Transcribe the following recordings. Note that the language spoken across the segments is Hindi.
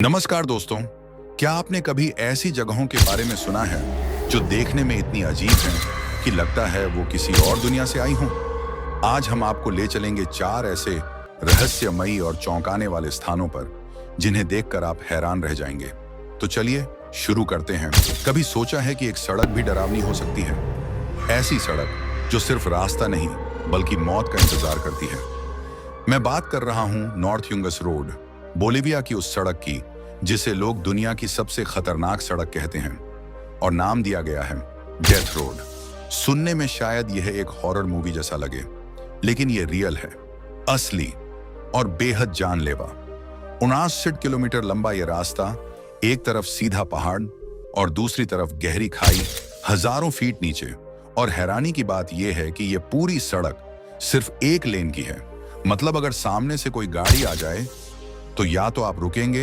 नमस्कार दोस्तों। क्या आपने कभी ऐसी जगहों के बारे में सुना है जो देखने में इतनी अजीब हैं कि लगता है वो किसी और दुनिया से आई हों? आज हम आपको ले चलेंगे 4 ऐसे रहस्यमयी और चौंकाने वाले स्थानों पर जिन्हें देखकर आप हैरान रह जाएंगे। तो चलिए शुरू करते हैं। कभी सोचा है कि एक सड़क भी डरावनी हो सकती है? ऐसी सड़क जो सिर्फ रास्ता नहीं बल्कि मौत का इंतजार करती है। मैं बात कर रहा हूं नॉर्थ यूंगस रोड, बोलिविया की उस सड़क की जिसे लोग दुनिया की सबसे खतरनाक सड़क कहते हैं और नाम दिया गया है डेथ रोड। सुनने में शायद यह एक हॉरर मूवी जैसा लगे, लेकिन यह रियल है, असली और बेहद जानलेवा। 59 किलोमीटर लंबा यह रास्ता, एक तरफ सीधा पहाड़ और दूसरी तरफ गहरी खाई हजारों फीट नीचे। और हैरानी की बात यह है कि यह पूरी सड़क सिर्फ एक लेन की है। मतलब अगर सामने से कोई गाड़ी आ जाए तो या तो आप रुकेंगे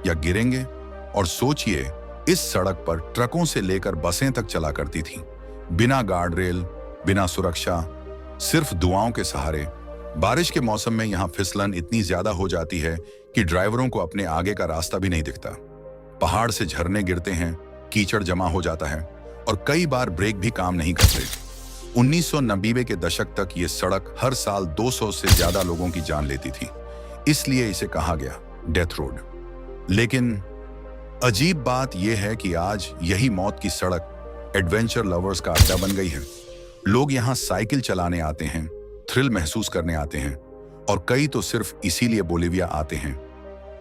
या गिरेंगे। और सोचिए, इस सड़क पर ट्रकों से लेकर बसें तक चला करती थीं, बिना गार्ड रेल, बिना सुरक्षा, सिर्फ दुआओं के सहारे। बारिश के मौसम में यहां फिसलन इतनी ज्यादा हो जाती है कि ड्राइवरों को अपने आगे का रास्ता भी नहीं दिखता। पहाड़ से झरने गिरते हैं, कीचड़ जमा हो जाता है और कई बार ब्रेक भी काम नहीं करते। 1990 के दशक तक ये सड़क हर साल 200 से ज्यादा लोगों की जान लेती थी, इसलिए इसे कहा गया डेथ रोड। लेकिन अजीब बात यह है कि आज यही मौत की सड़क एडवेंचर लवर्स का अड्डा बन गई है। लोग यहां साइकिल चलाने आते हैं, थ्रिल महसूस करने आते हैं और कई तो सिर्फ इसीलिए बोलिविया आते हैं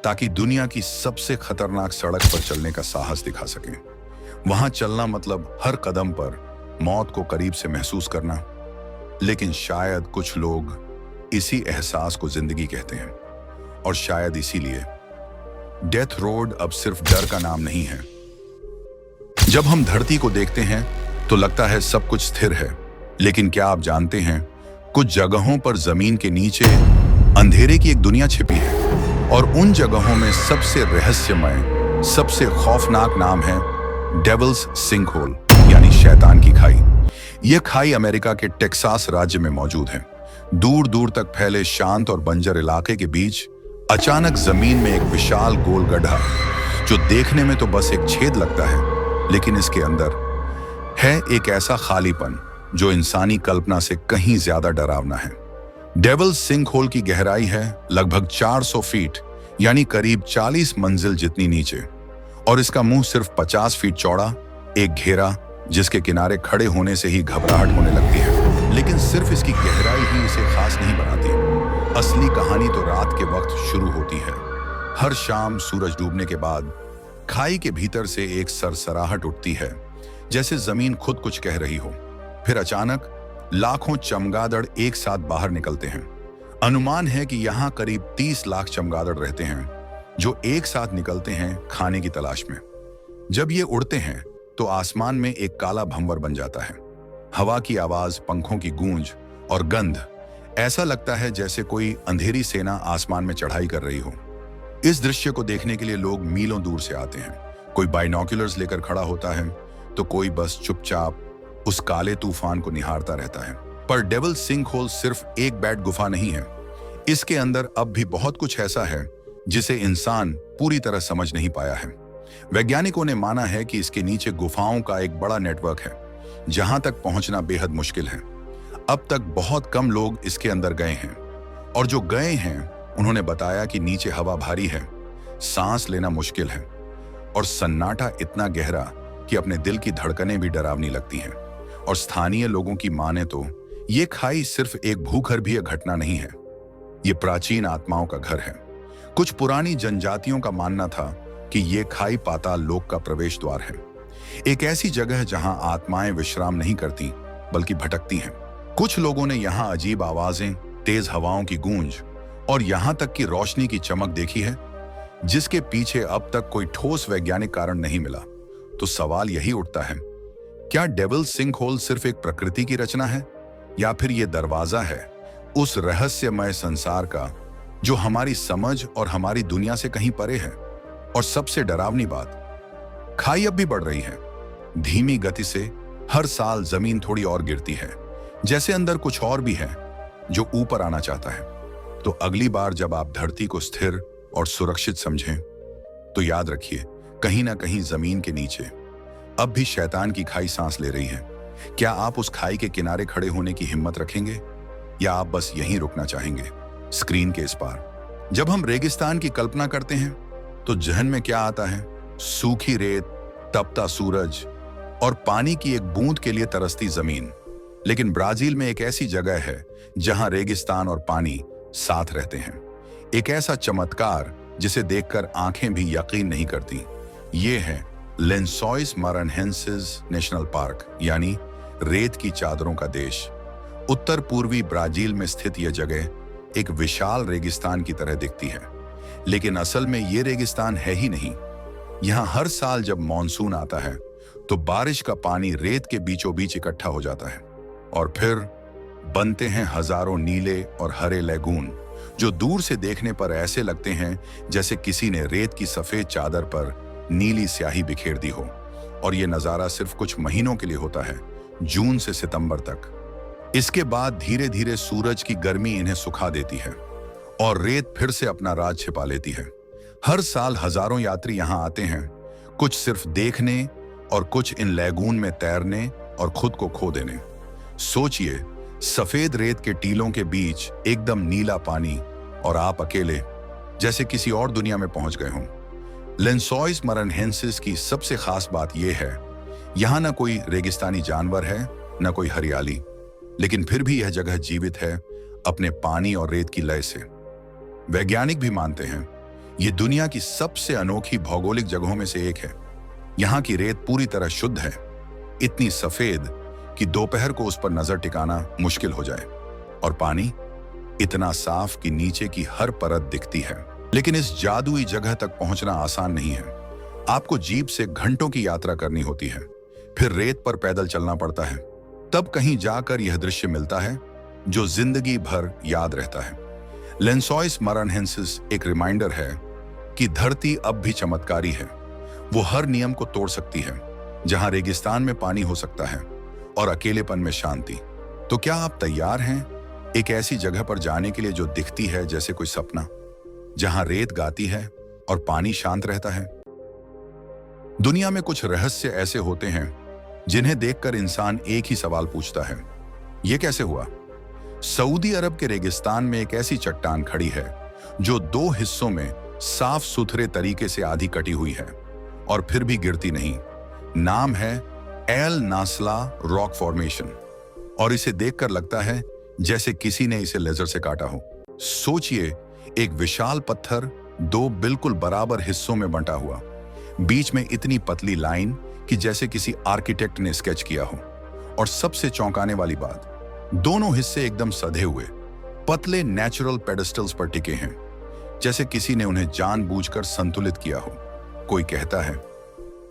ताकि दुनिया की सबसे खतरनाक सड़क पर चलने का साहस दिखा सकें। वहां चलना मतलब हर कदम पर मौत को करीब से महसूस करना। लेकिन शायद कुछ लोग इसी एहसास को जिंदगी कहते हैं और शायद इसीलिए डेथ रोड अब सिर्फ डर का नाम नहीं है। जब हम धरती को देखते हैं तो लगता है सब कुछ स्थिर है, लेकिन क्या आप जानते हैं, कुछ जगहों पर जमीन के नीचे अंधेरे की एक दुनिया छिपी है। और उन जगहों में सबसे रहस्यमय, सबसे खौफनाक नाम है डेविल्स सिंकहोल, यानी शैतान की खाई। यह खाई अमेरिका के टेक्सास राज्य में मौजूद है। दूर दूर तक फैले शांत और बंजर इलाके के बीच अचानक जमीन में एक विशाल गोल गड्ढा, जो देखने में तो बस एक छेद लगता है, लेकिन इसके अंदर है एक ऐसा खालीपन जो इंसानी कल्पना से कहीं ज्यादा डरावना है। डेविल्स सिंकहोल की गहराई है लगभग 400 फीट, यानी करीब 40 मंजिल जितनी नीचे, और इसका मुंह सिर्फ 50 फीट चौड़ा, एक घेरा जिसके किनारे खड़े होने से ही घबराहट होने लगती है। लेकिन सिर्फ इसकी गहराई ही इसे खास नहीं बनाती। असली कहानी तो रात के वक्त शुरू होती है। हर शाम सूरज डूबने के बाद खाई के भीतर से एक सरसराहट उठती है, जैसे जमीन खुद कुछ कह रही हो। फिर अचानक लाखों चमगादड़ एक साथ बाहर निकलते हैं। अनुमान है कि यहाँ करीब 30 लाख चमगादड़ रहते हैं, जो एक साथ निकलते हैं खाने की तलाश में। जब ये उड़ते हैं तो आसमान में एक काला भंवर बन जाता है। हवा की आवाज, पंखों की गूंज और गंध, ऐसा लगता है जैसे कोई अंधेरी सेना आसमान में चढ़ाई कर रही हो। इस दृश्य को देखने के लिए लोग मीलों दूर से आते हैं। कोई बाइनोक्यूलर्स लेकर खड़ा होता है तो कोई बस चुपचाप उस काले तूफान को निहारता रहता है। पर डेविल सिंकहोल सिर्फ एक बैठ गुफा नहीं है। इसके अंदर अब भी बहुत कुछ ऐसा है जिसे इंसान पूरी तरह समझ नहीं पाया है। वैज्ञानिकों ने माना है कि इसके नीचे गुफाओं का एक बड़ा नेटवर्क है, जहां तक पहुंचना बेहद मुश्किल है। अब तक बहुत कम लोग इसके अंदर गए हैं, और जो गए हैं उन्होंने बताया कि नीचे हवा भारी है, सांस लेना मुश्किल है और सन्नाटा इतना गहरा कि अपने दिल की धड़कनें भी डरावनी लगती हैं। और स्थानीय लोगों की माने तो ये खाई सिर्फ एक भूगर्भीय घटना नहीं है, ये प्राचीन आत्माओं का घर है। कुछ पुरानी जनजातियों का मानना था कि ये खाई पाताल लोक का प्रवेश द्वार है, एक ऐसी जगह जहां आत्माएं विश्राम नहीं करती बल्कि भटकती हैं। कुछ लोगों ने यहां अजीब आवाजें, तेज हवाओं की गूंज और यहां तक कि रोशनी की चमक देखी है, जिसके पीछे अब तक कोई ठोस वैज्ञानिक कारण नहीं मिला। तो सवाल यही उठता है, क्या डेविल सिंकहोल सिर्फ एक प्रकृति की रचना है, या फिर यह दरवाजा है उस रहस्यमय संसार का जो हमारी समझ और हमारी दुनिया से कहीं परे है? और सबसे डरावनी बात, खाई अब भी बढ़ रही है, धीमी गति से। हर साल जमीन थोड़ी और गिरती है, जैसे अंदर कुछ और भी है जो ऊपर आना चाहता है। तो अगली बार जब आप धरती को स्थिर और सुरक्षित समझें, तो याद रखिए, कहीं ना कहीं जमीन के नीचे अब भी शैतान की खाई सांस ले रही है। क्या आप उस खाई के किनारे खड़े होने की हिम्मत रखेंगे, या आप बस यहीं रुकना चाहेंगे, स्क्रीन के इस पार? जब हम रेगिस्तान की कल्पना करते हैं तो जहन में क्या आता है? सूखी रेत, तपता सूरज और पानी की एक बूंद के लिए तरसती जमीन। लेकिन ब्राजील में एक ऐसी जगह है जहां रेगिस्तान और पानी साथ रहते हैं। एक ऐसा चमत्कार जिसे देखकर आंखें भी यकीन नहीं करती। ये है लेंसॉइस मारान्हेंसिस नेशनल पार्क, यानी रेत की चादरों का देश। उत्तर पूर्वी ब्राजील में स्थित यह जगह एक विशाल रेगिस्तान की तरह दिखती है, लेकिन असल में यह रेगिस्तान है ही नहीं। यहां हर साल जब मॉनसून आता है तो बारिश का पानी रेत के बीचों बीच इकट्ठा हो जाता है और फिर बनते हैं हजारों नीले और हरे लैगून, जो दूर से देखने पर ऐसे लगते हैं जैसे किसी ने रेत की सफेद चादर पर नीली स्याही बिखेर दी हो। और यह नजारा सिर्फ कुछ महीनों के लिए होता है, जून से सितंबर तक। इसके बाद धीरे धीरे सूरज की गर्मी इन्हें सुखा देती है और रेत फिर से अपना राज छिपा लेती है। हर साल हजारों यात्री यहां आते हैं, कुछ सिर्फ देखने और कुछ इन लैगून में तैरने और खुद को खो देने। सोचिए, सफेद रेत के टीलों के बीच एकदम नीला पानी और आप अकेले, जैसे किसी और दुनिया में पहुंच गए हों। लेंसॉइस मारान्हेंसिस की सबसे खास बात यह है, यहां ना कोई रेगिस्तानी जानवर है, ना कोई हरियाली, लेकिन फिर भी यह जगह जीवित है अपने पानी और रेत की लय से। वैज्ञानिक भी मानते हैं यह दुनिया की सबसे अनोखी भौगोलिक जगहों में से एक है। यहां की रेत पूरी तरह शुद्ध है, इतनी सफेद कि दोपहर को उस पर नजर टिकाना मुश्किल हो जाए, और पानी इतना साफ कि नीचे की हर परत दिखती है। लेकिन इस जादुई जगह तक पहुंचना आसान नहीं है। आपको जीप से घंटों की यात्रा करनी होती है, फिर रेत पर पैदल चलना पड़ता है, तब कहीं जाकर यह दृश्य मिलता है जो जिंदगी भर याद रहता है। लेंसॉइस मारान्हेंसिस एक रिमाइंडर है कि धरती अब भी चमत्कारी है। वो हर नियम को तोड़ सकती है। जहां रेगिस्तान में पानी हो सकता है और अकेलेपन में शांति, तो क्या आप तैयार हैं एक ऐसी जगह पर जाने के लिए जो दिखती है जैसे कोई सपना, जहां रेत गाती है और पानी शांत रहता है? दुनिया में कुछ रहस्य ऐसे होते हैं जिन्हें देखकर इंसान एक ही सवाल पूछता है, यह कैसे हुआ? सऊदी अरब के रेगिस्तान में एक ऐसी चट्टान खड़ी है जो दो हिस्सों में साफ सुथरे तरीके से आधी कटी हुई है और फिर भी गिरती नहीं। नाम है एल नास्ला रॉक फॉर्मेशन, और इसे देखकर लगता है जैसे किसी ने इसे लेजर से काटा हो। सोचिए, एक विशाल पत्थर दो बिल्कुल बराबर हिस्सों में बंटा हुआ, बीच में इतनी पतली लाइन कि जैसे किसी आर्किटेक्ट ने स्केच किया हो। और सबसे चौंकाने वाली बात, दोनों हिस्से एकदम सधे हुए पतले नेचुरल पेडेस्टल्स पर टिके हैं, जैसे किसी ने उन्हें जानबूझकर संतुलित किया हो। कोई कहता है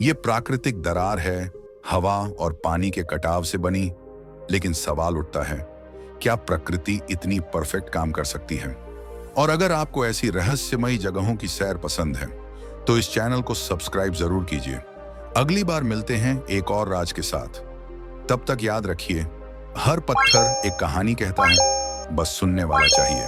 यह प्राकृतिक दरार है, हवा और पानी के कटाव से बनी, लेकिन सवाल उठता है, क्या प्रकृति इतनी परफेक्ट काम कर सकती है? और अगर आपको ऐसी रहस्यमयी जगहों की सैर पसंद है तो इस चैनल को सब्सक्राइब जरूर कीजिए। अगली बार मिलते हैं एक और राज के साथ। तब तक याद रखिए, हर पत्थर एक कहानी कहता है, बस सुनने वाला चाहिए।